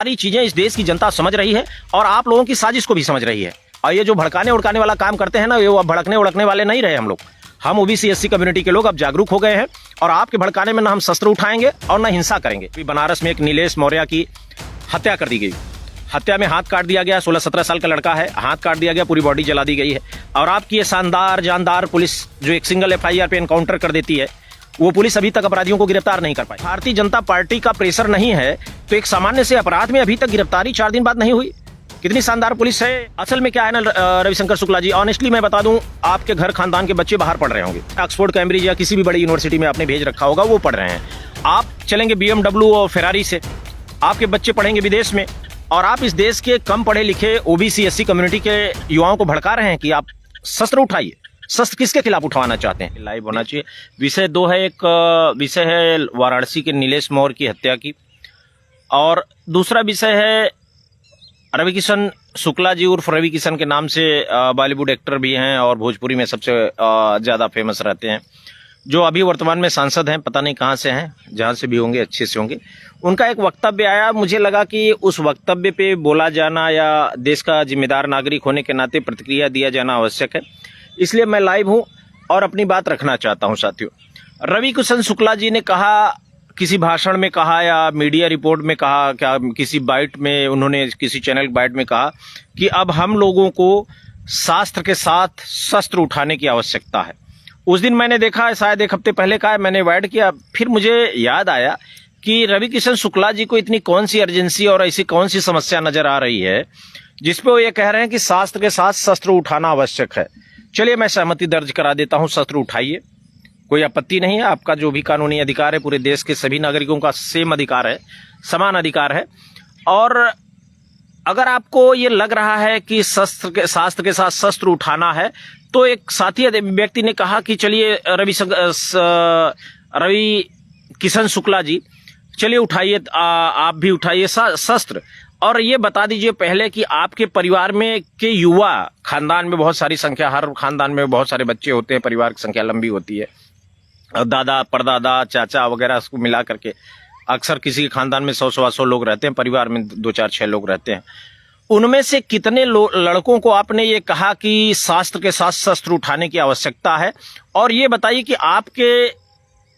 सारी चीजें इस देश की जनता समझ रही है और आप लोगों की साजिश को भी समझ रही है। और ये जो भड़काने उड़काने वाला काम करते हैं ना, ये वो भड़कने उड़कने वाले नहीं रहे हम लोग। हम ओबीसी एससी कम्युनिटी के लोग अब जागरूक हो गए हैं और आपके भड़काने में ना हम शस्त्र उठाएंगे और ना हिंसा करेंगे। बनारस में एक नीलेश मौर्य की हत्या कर दी गई। हत्या में हाथ काट दिया गया। 16-17 साल का लड़का है, हाथ काट दिया गया, पूरी बॉडी जला दी गई है। और आपकी ये शानदार जानदार पुलिस जो एक सिंगल FIR पे एनकाउंटर कर देती है, वो पुलिस अभी तक अपराधियों को गिरफ्तार नहीं कर पाई। भारतीय जनता पार्टी का प्रेशर नहीं है तो एक सामान्य से अपराध में अभी तक गिरफ्तारी 4 दिन बाद नहीं हुई। कितनी शानदार पुलिस है। असल में क्या है ना रविशंकर शुक्ला जी, ऑनेस्टली मैं बता दूं, आपके घर खानदान के बच्चे बाहर पढ़ रहे होंगे, ऑक्सफोर्ड कैम्ब्रिज या किसी भी बड़ी यूनिवर्सिटी में आपने भेज रखा होगा, वो पढ़ रहे हैं। आप चलेंगे BMW और फेरारी से, आपके बच्चे पढ़ेंगे विदेश में, और आप इस देश के कम पढ़े लिखे ओबीसी एससी कम्युनिटी के युवाओं को भड़का रहे हैं कि आप शस्त्र उठाइए। शस्त्र किसके खिलाफ उठवाना चाहते हैं? लाइव होना चाहिए। विषय 2 है। एक विषय है वाराणसी के नीलेश मौर्य की हत्या की, और दूसरा विषय है रवि किशन शुक्ला जी उर्फ रवि किशन के नाम से बॉलीवुड एक्टर भी हैं और भोजपुरी में सबसे ज़्यादा फेमस रहते हैं, जो अभी वर्तमान में सांसद हैं, पता नहीं कहाँ से हैं, जहाँ से भी होंगे अच्छे से होंगे। उनका एक वक्तव्य आया, मुझे लगा कि उस वक्तव्य पे बोला जाना या देश का जिम्मेदार नागरिक होने के नाते प्रतिक्रिया दिया जाना आवश्यक है, इसलिए मैं लाइव हूँ और अपनी बात रखना चाहता हूँ। साथियों, रवि किशन शुक्ला जी ने कहा, किसी भाषण में कहा या मीडिया रिपोर्ट में कहा, क्या किसी बाइट में उन्होंने किसी चैनल बाइट में कहा कि अब हम लोगों को शास्त्र के साथ शस्त्र उठाने की आवश्यकता है। उस दिन मैंने देखा, शायद 1 हफ्ते पहले का है, मैंने ऐड किया, फिर मुझे याद आया कि रवि किशन शुक्ला जी को इतनी कौन सी अर्जेंसी और ऐसी कौन सी समस्या नजर आ रही है जिसपे वो ये कह रहे हैं कि शास्त्र के साथ शस्त्र उठाना आवश्यक है। चलिए मैं सहमति दर्ज करा देता हूं, शस्त्र उठाइए, कोई आपत्ति नहीं है। आपका जो भी कानूनी अधिकार है, पूरे देश के सभी नागरिकों का सेम अधिकार है, समान अधिकार है। और अगर आपको ये लग रहा है कि शास्त्र के साथ शस्त्र उठाना है, तो एक साथी व्यक्ति ने कहा कि चलिए रवि किशन शुक्ला जी, चलिए उठाइए, आप भी उठाइए शस्त्र, और ये बता दीजिए पहले कि आपके परिवार में के युवा, खानदान में बहुत सारी संख्या, हर खानदान में बहुत सारे बच्चे होते हैं, परिवार की संख्या लंबी होती है, दादा परदादा चाचा वगैरह इसको मिला करके अक्सर किसी के खानदान में 100-125 लोग रहते हैं, परिवार में 2-4-6 लोग रहते हैं। उनमें से कितने लड़कों को आपने ये कहा कि शास्त्र के साथ शस्त्र उठाने की आवश्यकता है? और ये बताइए कि आपके,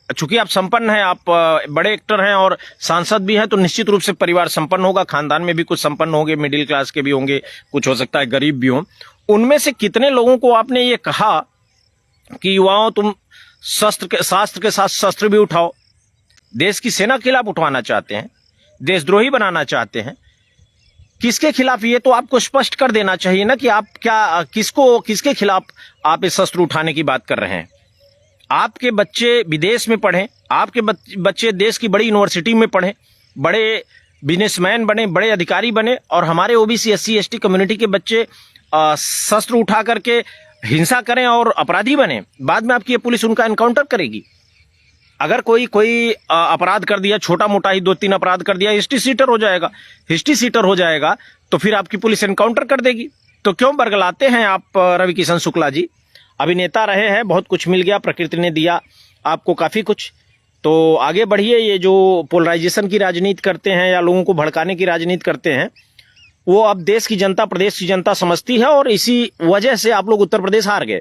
चूंकि आप संपन्न हैं, आप बड़े एक्टर हैं और सांसद भी हैं, तो निश्चित रूप से परिवार संपन्न होगा, खानदान में भी कुछ संपन्न होंगे, मिडिल क्लास के भी होंगे, कुछ हो सकता है गरीब भी हों। उनमें से कितने लोगों को आपने ये कहा कि युवाओं तुम शास्त्र के साथ शस्त्र भी उठाओ? देश की सेना के खिलाफ उठवाना चाहते हैं, देशद्रोही बनाना चाहते हैं, किसके खिलाफ? ये तो आपको स्पष्ट कर देना चाहिए ना कि आप क्या, किसके खिलाफ आप इस शस्त्र उठाने की बात कर रहे हैं। आपके बच्चे विदेश में पढ़ें, आपके बच्चे देश की बड़ी यूनिवर्सिटी में पढ़ें, बड़े बिजनेसमैन बने, बड़े अधिकारी बने, और हमारे ओबीसी SC ST कम्युनिटी के बच्चे शस्त्र उठा करके हिंसा करें और अपराधी बने। बाद में आपकी ये पुलिस उनका एनकाउंटर करेगी। अगर कोई अपराध कर दिया, छोटा मोटा ही 2-3 अपराध कर दिया, हिस्ट्री सीटर हो जाएगा, तो फिर आपकी पुलिस एनकाउंटर कर देगी। तो क्यों बरगलाते हैं आप रवि किशन शुक्ला जी? अभिनेता रहे हैं, बहुत कुछ मिल गया, प्रकृति ने दिया आपको काफी कुछ, तो आगे बढ़िए। ये जो पोलराइजेशन की राजनीति करते हैं या लोगों को भड़काने की राजनीति करते हैं, वो अब देश की जनता, प्रदेश की जनता समझती है, और इसी वजह से आप लोग उत्तर प्रदेश हार गए।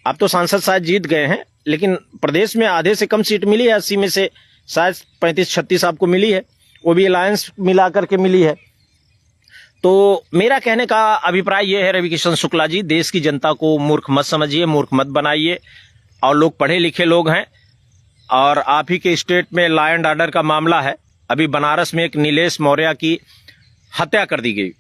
आप तो सांसद शायद जीत गए हैं, लेकिन प्रदेश में आधे से कम सीट मिली है, 80 में से शायद 35-36 आपको मिली है, वो भी अलायंस मिला करके मिली है। तो मेरा कहने का अभिप्राय यह है रवि किशन शुक्ला जी, देश की जनता को मूर्ख मत समझिए, मूर्ख मत बनाइए, और लोग पढ़े लिखे लोग हैं, और आप ही के स्टेट में लॉ एंड ऑर्डर का मामला है। अभी बनारस में एक नीलेश मौर्य की हत्या कर दी गई।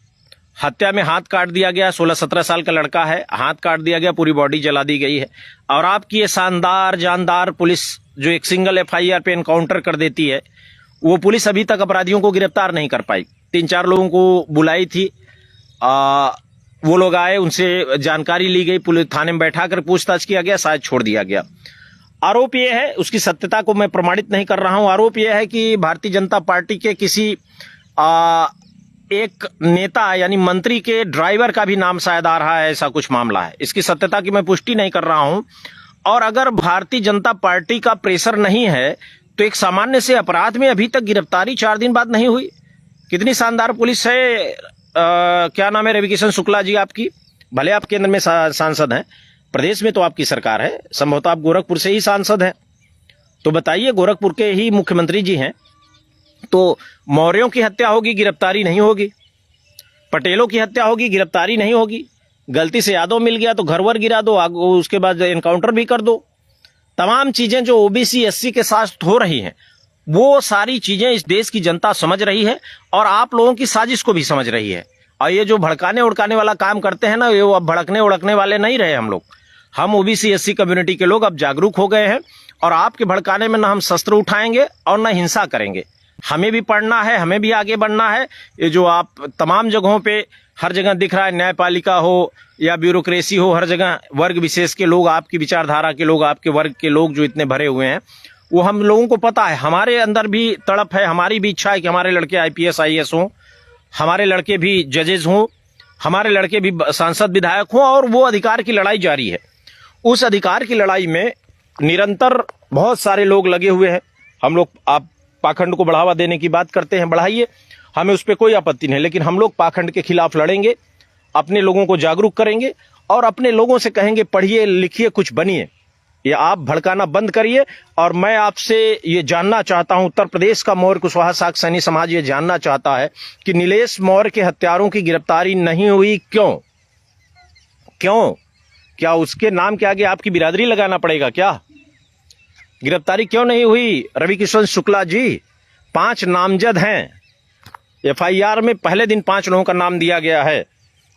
हत्या में हाथ काट दिया गया, 16-17 साल का लड़का है, हाथ काट दिया गया, पूरी बॉडी जला दी गई है। और आपकी ये शानदार जानदार पुलिस जो एक सिंगल FIR पे एनकाउंटर कर देती है, वो पुलिस अभी तक अपराधियों को गिरफ्तार नहीं कर पाई। 3-4 लोगों को बुलाई थी, वो लोग आए, उनसे जानकारी ली गई, पुलिस थाने में बैठा कर पूछताछ किया गया, शायद छोड़ दिया गया। आरोप यह है, उसकी सत्यता को मैं प्रमाणित नहीं कर रहा हूं, आरोप यह है कि भारतीय जनता पार्टी के किसी एक नेता यानी मंत्री के ड्राइवर का भी नाम शायद आ रहा है, ऐसा कुछ मामला है। इसकी सत्यता की मैं पुष्टि नहीं कर रहा हूं। और अगर भारतीय जनता पार्टी का प्रेशर नहीं है तो एक सामान्य से अपराध में अभी तक गिरफ्तारी 4 दिन बाद नहीं हुई। कितनी शानदार पुलिस है। क्या नाम है रविकिशन शुक्ला जी आपकी, भले आप केंद्र में सांसद हैं, प्रदेश में तो आपकी सरकार है, संभवतः आप गोरखपुर से ही सांसद हैं, तो बताइए गोरखपुर के ही मुख्यमंत्री जी हैं, तो मौर्यों की हत्या होगी गिरफ्तारी नहीं होगी, पटेलों की हत्या होगी गिरफ्तारी नहीं होगी, गलती से यादव मिल गया तो घर वर गिरा दो, उसके बाद एनकाउंटर भी कर दो। तमाम चीजें जो ओबीसी एससी के साथ हो रही हैं वो सारी चीजें इस देश की जनता समझ रही है और आप लोगों की साजिश को भी समझ रही है। और ये जो भड़काने उड़काने वाला काम करते हैं ना, ये अब भड़कने उड़कने वाले नहीं रहे हम लोग। हम ओबीसी एससी कम्युनिटी के लोग अब जागरूक हो गए हैं और आपके भड़काने में ना हम शस्त्र उठाएंगे और ना हिंसा करेंगे। हमें भी पढ़ना है, हमें भी आगे बढ़ना है। ये जो आप तमाम जगहों पे हर जगह दिख रहा है, न्यायपालिका हो या ब्यूरोक्रेसी हो, हर जगह वर्ग विशेष के लोग, आपकी विचारधारा के लोग, आपके वर्ग के लोग जो इतने भरे हुए हैं, वो हम लोगों को पता है। हमारे अंदर भी तड़प है, हमारी भी इच्छा है कि हमारे लड़के आईपीएस आईएएस हों, हमारे लड़के भी जजेस हों, हमारे लड़के भी सांसद विधायक हों, और वो अधिकार की लड़ाई जारी है। उस अधिकार की लड़ाई में निरंतर बहुत सारे लोग लगे हुए हैं। हम लोग, आप पाखंड को बढ़ावा देने की बात करते हैं, बढ़ाइए, हमें उस पर कोई आपत्ति नहीं, लेकिन हम लोग पाखंड के खिलाफ लड़ेंगे, अपने लोगों को जागरूक करेंगे और अपने लोगों से कहेंगे पढ़िए लिखिए कुछ बनिए। ये आप भड़काना बंद करिए। और मैं आपसे ये जानना चाहता हूं, उत्तर प्रदेश का मौर्य कुशवाहा शाक्त सैनी समाज ये जानना चाहता है कि नीलेश मौर्य के हत्यारों की गिरफ्तारी नहीं हुई, क्यों? क्या उसके नाम के आगे आपकी बिरादरी लगाना पड़ेगा क्या? गिरफ्तारी क्यों नहीं हुई? रविकिशन शुक्ला जी, 5 नामजद हैं, एफआईआर में पहले दिन 5 लोगों का नाम दिया गया है।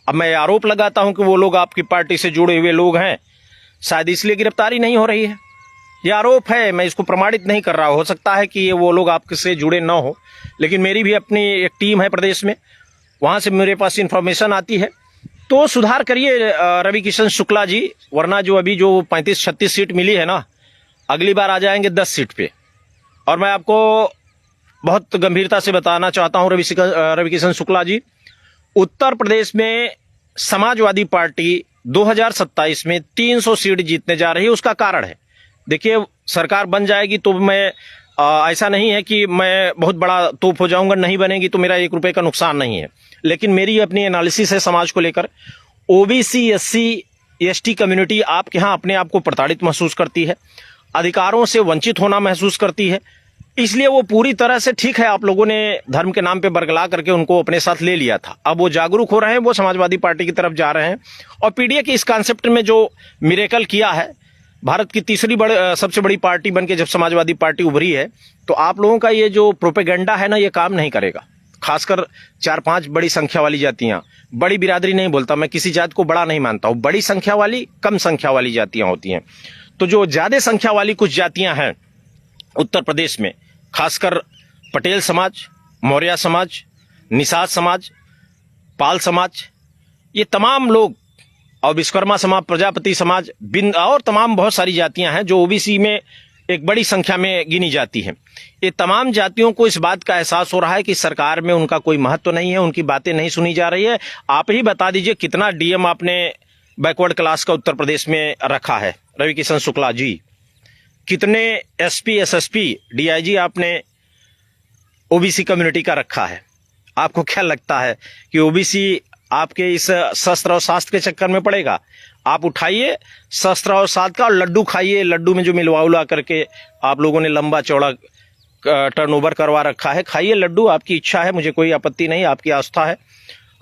अब मैं आरोप लगाता हूं कि वो लोग आपकी पार्टी से जुड़े हुए लोग हैं, शायद इसलिए गिरफ्तारी नहीं हो रही है। ये आरोप है, मैं इसको प्रमाणित नहीं कर रहा। हो सकता है कि ये वो लोग आपके से जुड़े ना हो, लेकिन मेरी भी अपनी एक टीम है प्रदेश में, वहां से मेरे पास इंफॉर्मेशन आती है। तो सुधार करिए रविकिशन शुक्ला जी, वरना जो अभी जो 35-36 सीट मिली है ना, अगली बार आ जाएंगे 10 सीट पे। और मैं आपको बहुत गंभीरता से बताना चाहता हूं रविकिशन शुक्ला जी, उत्तर प्रदेश में समाजवादी पार्टी 2027 में 300 सीट जीतने जा रही है। उसका कारण है, देखिए, सरकार बन जाएगी तो मैं ऐसा नहीं है कि मैं बहुत बड़ा तोप हो जाऊंगा, नहीं बनेगी तो मेरा 1 रुपए का नुकसान नहीं है, लेकिन मेरी अपनी एनालिसिस है समाज को लेकर। ओबीसी एससी एसटी कम्युनिटी आपके यहाँ अपने आप को प्रताड़ित महसूस करती है, अधिकारों से वंचित होना महसूस करती है, इसलिए वो पूरी तरह से, ठीक है आप लोगों ने धर्म के नाम पे बरगला करके उनको अपने साथ ले लिया था, अब वो जागरूक हो रहे हैं, वो समाजवादी पार्टी की तरफ जा रहे हैं। और पीडीए के इस कॉन्सेप्ट में जो मिरेकल किया है, भारत की तीसरी सबसे बड़ी पार्टी बनके जब समाजवादी पार्टी उभरी है, तो आप लोगों का ये जो प्रोपेगेंडा है ना, ये काम नहीं करेगा। खासकर 4-5 बड़ी संख्या वाली जातियां, बड़ी बिरादरी नहीं बोलता मैं, किसी जात को बड़ा नहीं मानता हूं, बड़ी संख्या वाली, कम संख्या वाली जातियां होती हैं। तो जो ज्यादा संख्या वाली कुछ जातियां हैं उत्तर प्रदेश में, खासकर पटेल समाज, मौर्य समाज, निषाद समाज, पाल समाज, ये तमाम लोग, और विश्वकर्मा समाज, प्रजापति समाज, और तमाम बहुत सारी जातियां हैं जो ओबीसी में एक बड़ी संख्या में गिनी जाती हैं। ये तमाम जातियों को इस बात का एहसास हो रहा है कि सरकार में उनका कोई महत्व नहीं है, उनकी बातें नहीं सुनी जा रही है। आप ही बता दीजिए कितना डीएम आपने बैकवर्ड क्लास का उत्तर प्रदेश में रखा है रविकिशन शुक्ला जी? कितने एसपी एसएसपी डीआईजी आपने ओबीसी कम्युनिटी का रखा है? आपको क्या लगता है कि ओबीसी आपके इस शस्त्र और शास्त्र के चक्कर में पड़ेगा? आप उठाइए शस्त्र और शास्त्र का और लड्डू खाइए। लड्डू में जो मिलवा उला करके आप लोगों ने लंबा चौड़ा टर्नओवर करवा रखा है, खाइए लड्डू, आपकी इच्छा है, मुझे कोई आपत्ति नहीं, आपकी आस्था है।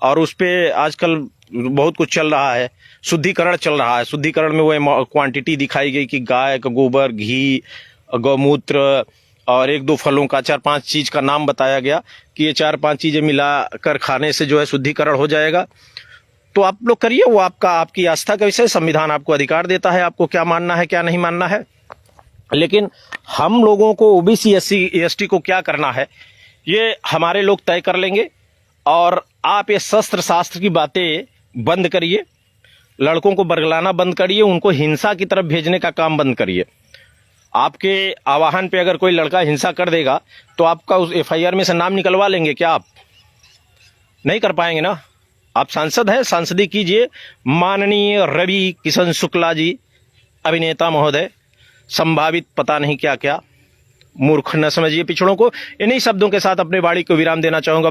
और उस पे आजकल बहुत कुछ चल रहा है, शुद्धिकरण चल रहा है। शुद्धिकरण में वो क्वांटिटी दिखाई गई कि गाय का गोबर, घी, गौमूत्र और 1-2 फलों का, 4-5 चीज का नाम बताया गया कि ये 4-5 चीजें मिलाकर खाने से जो है शुद्धिकरण हो जाएगा। तो आप लोग करिए, वो आपकी आस्था का विषय, संविधान आपको अधिकार देता है आपको क्या मानना है क्या नहीं मानना है। लेकिन हम लोगों को, ओबीसी एससी एसटी को क्या करना है ये हमारे लोग तय कर लेंगे। और आप ये शस्त्र शास्त्र की बातें बंद करिए, लड़कों को बरगलाना बंद करिए, उनको हिंसा की तरफ भेजने का काम बंद करिए। आपके आवाहन पे अगर कोई लड़का हिंसा कर देगा तो आपका उस एफआईआर में से नाम निकलवा लेंगे क्या? आप नहीं कर पाएंगे ना। आप सांसद हैं, सांसदी कीजिए। माननीय रविकिशन शुक्ला जी, अभिनेता महोदय, संभावित पता नहीं क्या क्या, मूर्ख न समझिए पिछड़ों को। इन्हीं शब्दों के साथ अपने वाणी को विराम देना चाहूंगा।